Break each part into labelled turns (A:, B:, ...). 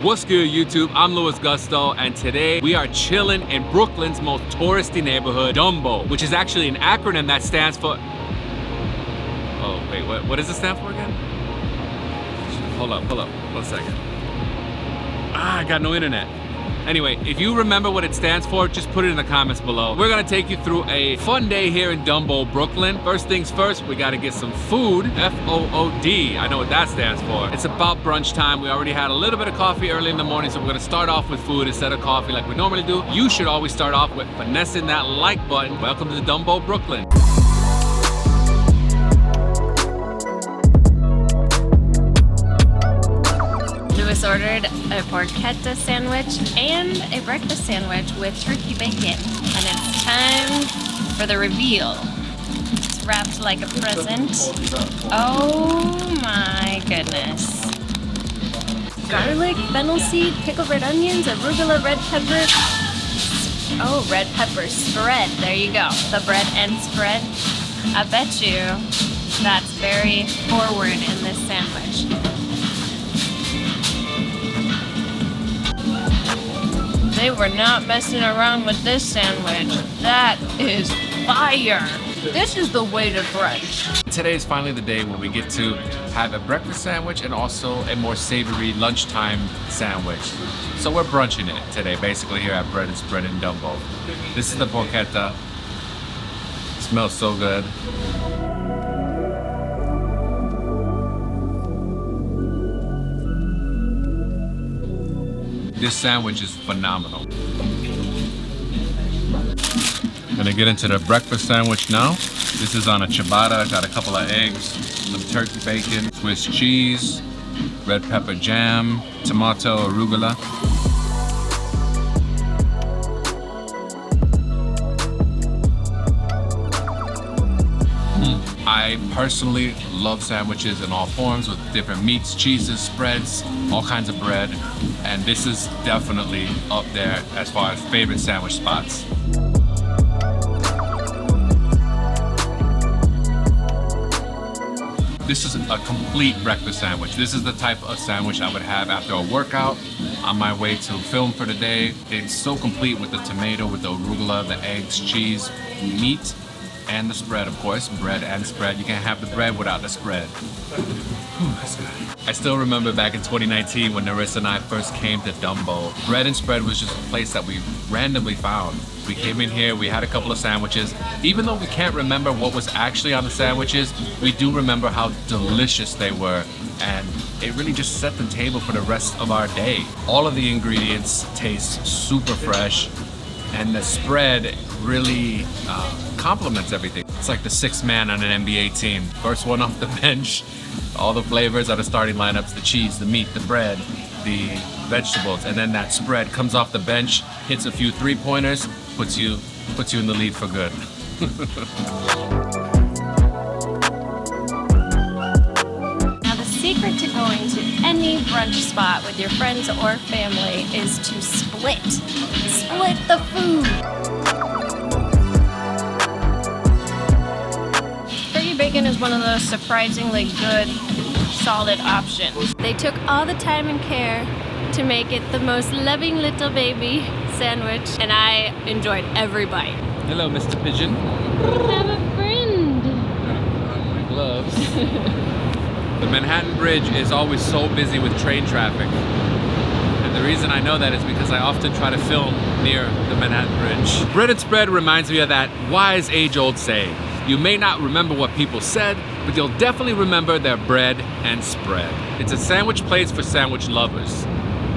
A: What's good, YouTube? I'm LUISGUSTO, and today we are chilling in Brooklyn's most touristy neighborhood, DUMBO, which is actually an acronym that stands for... Oh, wait, what does it stand for again? Hold up, 1 second. I got no internet. Anyway, if you remember what it stands for, just put it in the comments below. We're gonna take you through a fun day here in DUMBO, Brooklyn. First things first, we gotta get some food. F-O-O-D, I know what that stands for. It's about brunch time. We already had a little bit of coffee early in the morning, so we're gonna start off with food instead of coffee like we normally do. You should always start off with finessing that like button. Welcome to DUMBO, Brooklyn.
B: Louis ordered a porchetta sandwich and a breakfast sandwich with turkey bacon. And it's time for the reveal. It's wrapped like a present. Oh my goodness. Garlic, fennel seed, pickled red onions, arugula, red pepper. Oh, red pepper spread. There you go. The bread and spread. I bet you that's very forward in this sandwich. They were not messing around with this sandwich. That is fire. This is the way to brunch.
A: Today is finally the day when we get to have a breakfast sandwich and also a more savory lunchtime sandwich. So we're brunching it today, basically here at Bread and Spread in DUMBO. This is the porchetta. It smells so good. This sandwich is phenomenal. Gonna get into the breakfast sandwich now. This is on a ciabatta, got a couple of eggs, some turkey bacon, Swiss cheese, red pepper jam, tomato, arugula. I personally love sandwiches in all forms with different meats, cheeses, spreads, all kinds of bread. And this is definitely up there as far as favorite sandwich spots. This is a complete breakfast sandwich. This is the type of sandwich I would have after a workout on my way to film for the day. It's so complete with the tomato, with the arugula, the eggs, cheese, meat, and the spread, of course. Bread and spread. You can't have the bread without the spread. Ooh, that's good. I still remember back in 2019 when Narissa and I first came to DUMBO. Bread and Spread was just a place that we randomly found. We came in here, we had a couple of sandwiches. Even though we can't remember what was actually on the sandwiches, we do remember how delicious they were. And it really just set the table for the rest of our day. All of the ingredients taste super fresh, and the spread really complements everything. It's like the sixth man on an NBA team. First one off the bench. All the flavors are the starting lineups, the cheese, the meat, the bread, the vegetables, and then that spread comes off the bench, hits a few three-pointers, puts you in the lead for good.
B: Now the secret to going to any brunch spot with your friends or family is to split the food. Bacon is one of those surprisingly good, solid options. They took all the time and care to make it the most loving little baby sandwich, and I enjoyed every bite.
A: Hello, Mr. Pigeon.
B: I have a friend.
A: My gloves. The Manhattan Bridge is always so busy with train traffic. And the reason I know that is because I often try to film near the Manhattan Bridge. Bread and Spread reminds me of that wise age-old saying. You may not remember what people said, but you'll definitely remember their bread and spread. It's a sandwich place for sandwich lovers.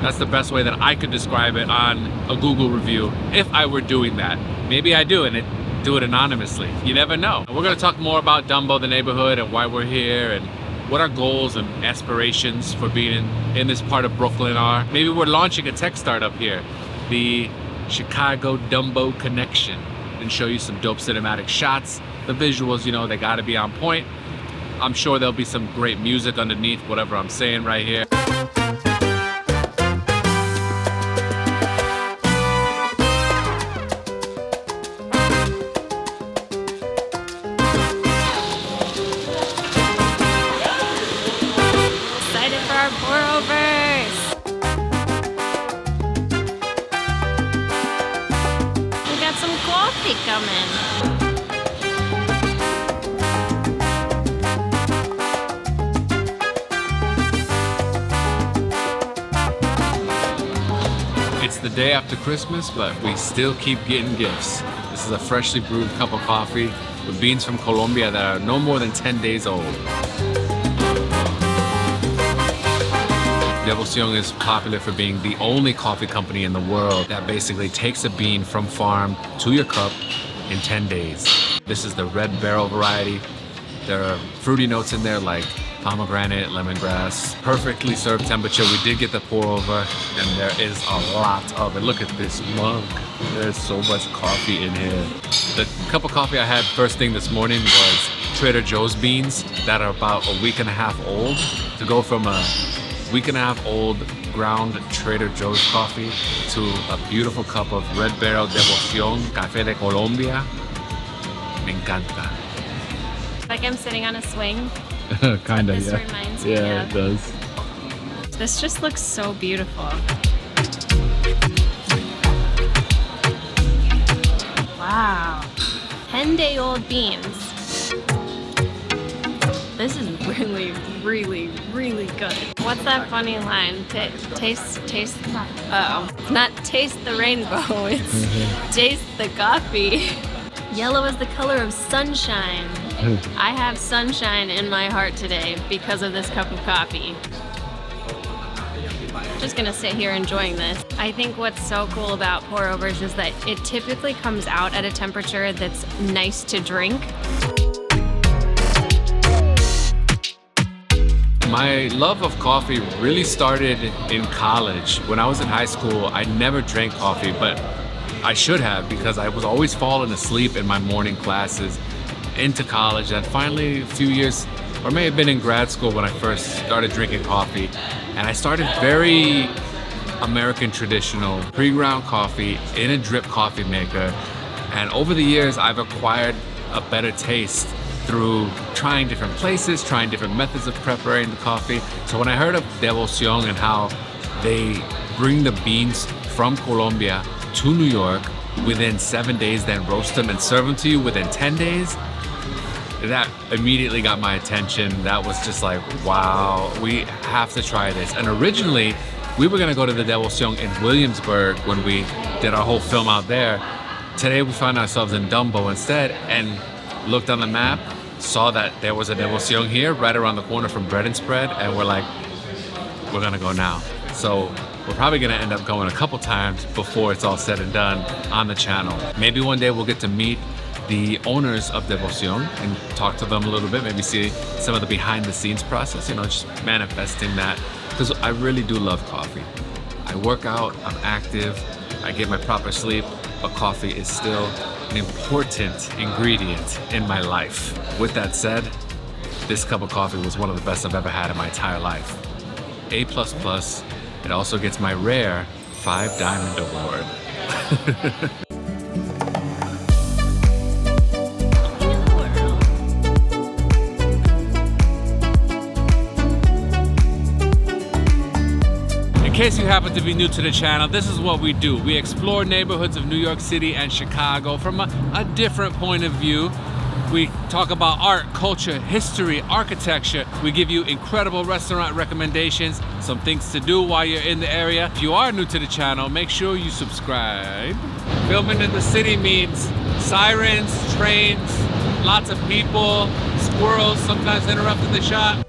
A: That's the best way that I could describe it on a Google review if I were doing that. Maybe I do it anonymously. You never know. We're gonna talk more about DUMBO, the neighborhood, and why we're here, and what our goals and aspirations for being in this part of Brooklyn are. Maybe we're launching a tech startup here, the Chicago DUMBO Connection, and show you some dope cinematic shots. The visuals, you know, they gotta be on point. I'm sure there'll be some great music underneath whatever I'm saying right here.
B: Excited for our pour-overs. party coming.
A: It's the day after Christmas, but we still keep getting gifts. This is a freshly brewed cup of coffee with beans from Colombia that are no more than 10 days old. Devoción is popular for being the only coffee company in the world that basically takes a bean from farm to your cup in 10 days. This is the red barrel variety. There are fruity notes in there like pomegranate, lemongrass, perfectly served temperature. We did get the pour over and there is a lot of it. Look at this mug. There's so much coffee in here. The cup of coffee I had first thing this morning was Trader Joe's beans that are about a week and a half old. To go from a week and a half old ground Trader Joe's coffee to a beautiful cup of Red Barrel Devoción Café de Colombia. Me encanta.
B: Like I'm sitting on a swing.
A: Kinda,
B: This
A: yeah.
B: reminds me
A: Yeah,
B: of.
A: it does.
B: This just looks so beautiful. Wow. 10-day-old beans. This is really, really, really good. What's that funny line? Taste, not taste the rainbow, it's taste the coffee. Yellow is the color of sunshine. I have sunshine in my heart today because of this cup of coffee. Just gonna sit here enjoying this. I think what's so cool about pour overs is that it typically comes out at a temperature that's nice to drink.
A: My love of coffee really started in college. When I was in high school, I never drank coffee, but I should have because I was always falling asleep in my morning classes into college. And finally, a few years, or may have been in grad school when I first started drinking coffee. And I started very American traditional pre-ground coffee in a drip coffee maker. And over the years, I've acquired a better taste through trying different places, trying different methods of preparing the coffee. So when I heard of Devoción and how they bring the beans from Colombia to New York within 7 days, then roast them and serve them to you within 10 days, that immediately got my attention. That was just like, wow, we have to try this. And originally, we were gonna go to the Devoción in Williamsburg when we did our whole film out there. Today we found ourselves in DUMBO instead and looked on the map, saw that there was a Devoción here right around the corner from Bread and Spread, and we're like, we're gonna go now. So we're probably gonna end up going a couple times before it's all said and done on the channel. Maybe one day we'll get to meet the owners of Devoción and talk to them a little bit, maybe see some of the behind the scenes process, you know, just manifesting that. Because I really do love coffee. I work out, I'm active, I get my proper sleep, but coffee is still an important ingredient in my life. With that said, this cup of coffee was one of the best I've ever had in my entire life. A++. It also gets my rare 5 Diamond Award. In case you happen to be new to the channel, this is what we do. We explore neighborhoods of New York City and Chicago from a different point of view. We talk about art, culture, history, architecture. We give you incredible restaurant recommendations, some things to do while you're in the area. If you are new to the channel, make sure you subscribe. Filming in the city means sirens, trains, lots of people, squirrels sometimes interrupting the shot.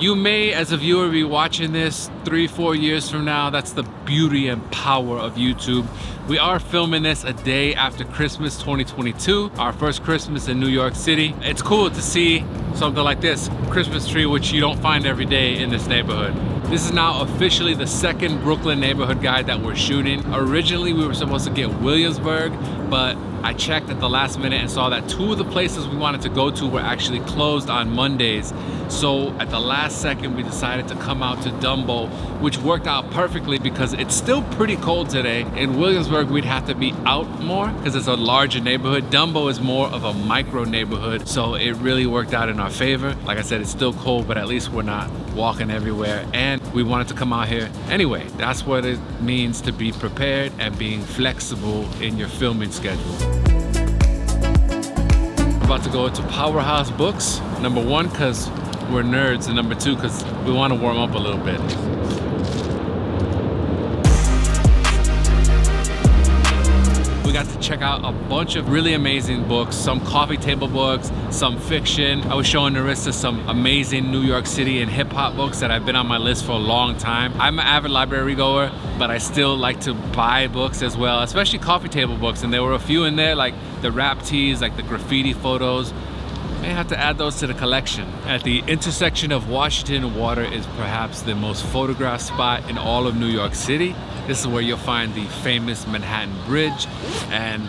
A: You may, as a viewer, be watching this 3-4 years from now. That's the beauty and power of YouTube. We are filming this a day after Christmas 2022, our first Christmas in New York City. It's cool to see something like this, Christmas tree, which you don't find every day in this neighborhood. This is now officially the second Brooklyn neighborhood guide that we're shooting. Originally, we were supposed to get Williamsburg, but I checked at the last minute and saw that 2 of the places we wanted to go to were actually closed on Mondays. So at the last second, we decided to come out to Dumbo, which worked out perfectly because it's still pretty cold today. In Williamsburg, we'd have to be out more because it's a larger neighborhood. Dumbo is more of a micro neighborhood, so it really worked out in our favor. Like I said, it's still cold, but at least we're not walking everywhere, and we wanted to come out here anyway. That's what it means to be prepared and being flexible in your filming schedule. About to go into Powerhouse Books, number one because we're nerds, and number two because we want to warm up a little bit. We got to check out a bunch of really amazing books, some coffee table books, some fiction. I was showing Narissa some amazing New York City and hip hop books that have been on my list for a long time. I'm an avid library goer, but I still like to buy books as well, especially coffee table books. And there were a few in there, like the rap tees, like the graffiti photos. May have to add those to the collection. At the intersection of Washington and Water is perhaps the most photographed spot in all of New York City. This is where you'll find the famous Manhattan Bridge and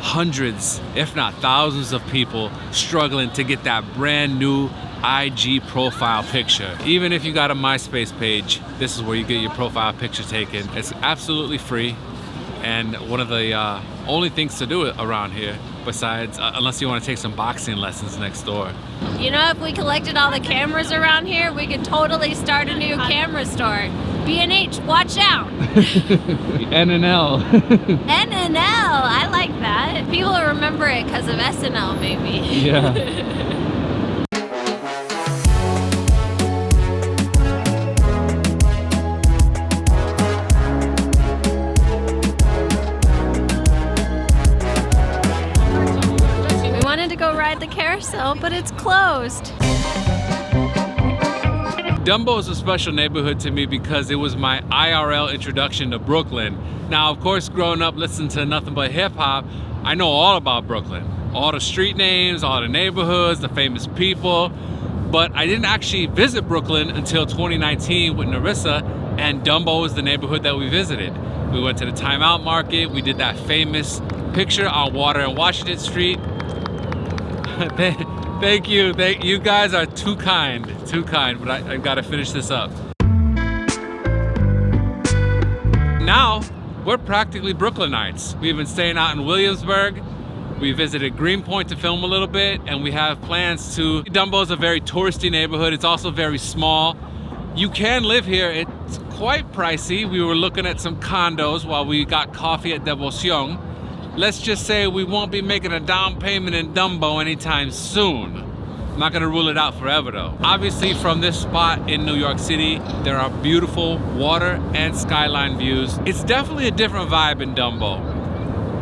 A: hundreds, if not thousands of people struggling to get that brand new IG profile picture. Even if you got a MySpace page, this is where you get your profile picture taken. It's absolutely free, and one of the only things to do around here, besides, unless you want to take some boxing lessons next door.
B: You know, if we collected all the cameras around here, we could totally start a new camera store. B&H, watch out!
A: N&L.
B: N&L, I like that. People will remember it because of SNL, maybe.
A: Yeah.
B: We wanted to go ride the carousel, but it's closed.
A: Dumbo is a special neighborhood to me because it was my IRL introduction to Brooklyn. Now, of course, growing up listening to nothing but hip hop, I know all about Brooklyn. All the street names, all the neighborhoods, the famous people. But I didn't actually visit Brooklyn until 2019 with Narissa, and Dumbo is the neighborhood that we visited. We went to the Time Out Market, we did that famous picture on Water and Washington Street. Thank you. You guys are too kind, but I've got to finish this up. Now, we're practically Brooklynites. We've been staying out in Williamsburg. We visited Greenpoint to film a little bit, and we have plans to... Dumbo is a very touristy neighborhood. It's also very small. You can live here. It's quite pricey. We were looking at some condos while we got coffee at Devoción. Let's just say we won't be making a down payment in Dumbo anytime soon. I'm not gonna rule it out forever though. Obviously from this spot in New York City, there are beautiful water and skyline views. It's definitely a different vibe in Dumbo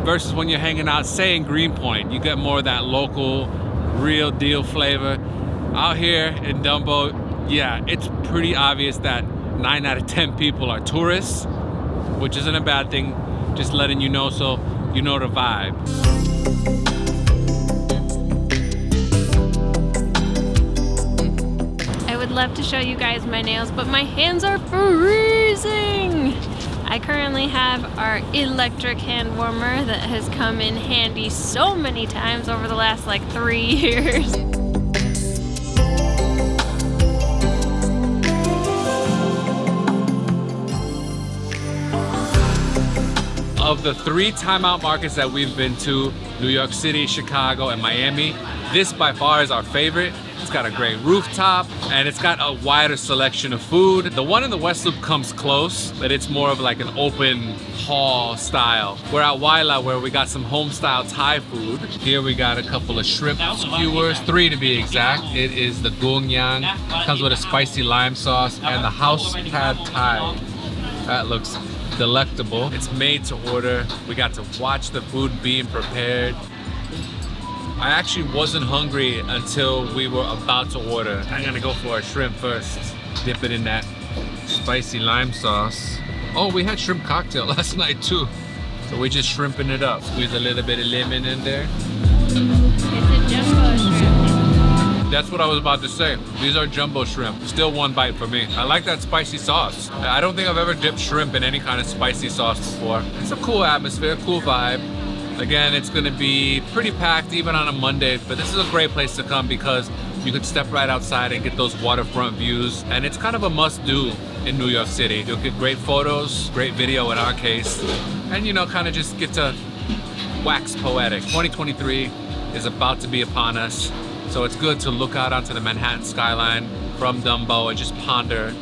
A: versus when you're hanging out, say in Greenpoint. You get more of that local, real deal flavor. Out here in Dumbo, yeah, it's pretty obvious that 9 out of 10 people are tourists, which isn't a bad thing, just letting you know so you know the vibe.
B: I would love to show you guys my nails, but my hands are freezing. I currently have our electric hand warmer that has come in handy so many times over the last like 3 years.
A: Of the 3 timeout markets that we've been to, New York City, Chicago, and Miami, this by far is our favorite. It's got a great rooftop, and it's got a wider selection of food. The one in the West Loop comes close, but it's more of like an open hall style. We're at Waila, where we got some home-style Thai food. Here we got a couple of shrimp skewers, 3 to be exact. It is the gung yang, comes with a spicy lime sauce, and the house pad Thai. That looks delectable. It's made to order. We got to watch the food being prepared. I actually wasn't hungry until we were about to order. I'm gonna go for a shrimp first. Dip it in that spicy lime sauce. Oh, we had shrimp cocktail last night too. So we're just shrimping it up. Squeeze a little bit of lemon in there.
B: It's a jumbo shrimp.
A: That's what I was about to say. These are jumbo shrimp. Still 1 bite for me. I like that spicy sauce. I don't think I've ever dipped shrimp in any kind of spicy sauce before. It's a cool atmosphere, cool vibe. Again, it's gonna be pretty packed even on a Monday, but this is a great place to come because You could step right outside and get those waterfront views, and it's kind of a must-do in New York City. You'll get great photos, great video in our case, and you know, kind of just get to wax poetic. 2023 is about to be upon us, so it's good to look out onto the Manhattan skyline from Dumbo and just ponder,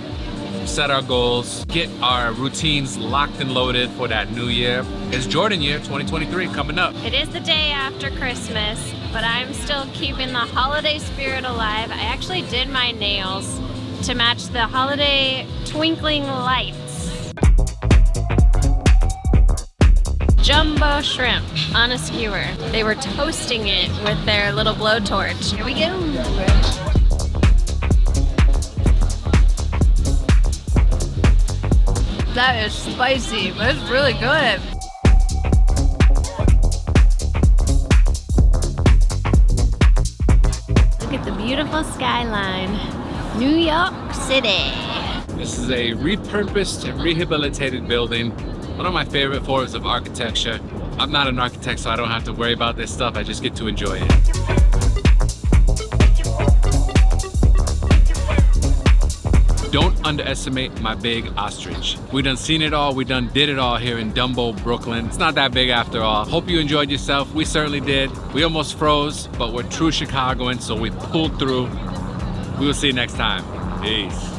A: set our goals, get our routines locked and loaded for that new year. It's Jordan year 2023 coming up.
B: It is the day after Christmas, but I'm still keeping the holiday spirit alive. I actually did my nails to match the holiday twinkling lights. Jumbo shrimp on a skewer. They were toasting it with their little blowtorch. Here we go. That is spicy, but it's really good. Look at the beautiful skyline. New York City.
A: This is a repurposed and rehabilitated building. One of my favorite forms of architecture. I'm not an architect, so I don't have to worry about this stuff. I just get to enjoy it. Don't underestimate my big ostrich. We done seen it all, we done did it all here in Dumbo, Brooklyn. It's not that big after all. Hope you enjoyed yourself. We certainly did. We almost froze, but we're true Chicagoans, so we pulled through. We will see you next time. Peace.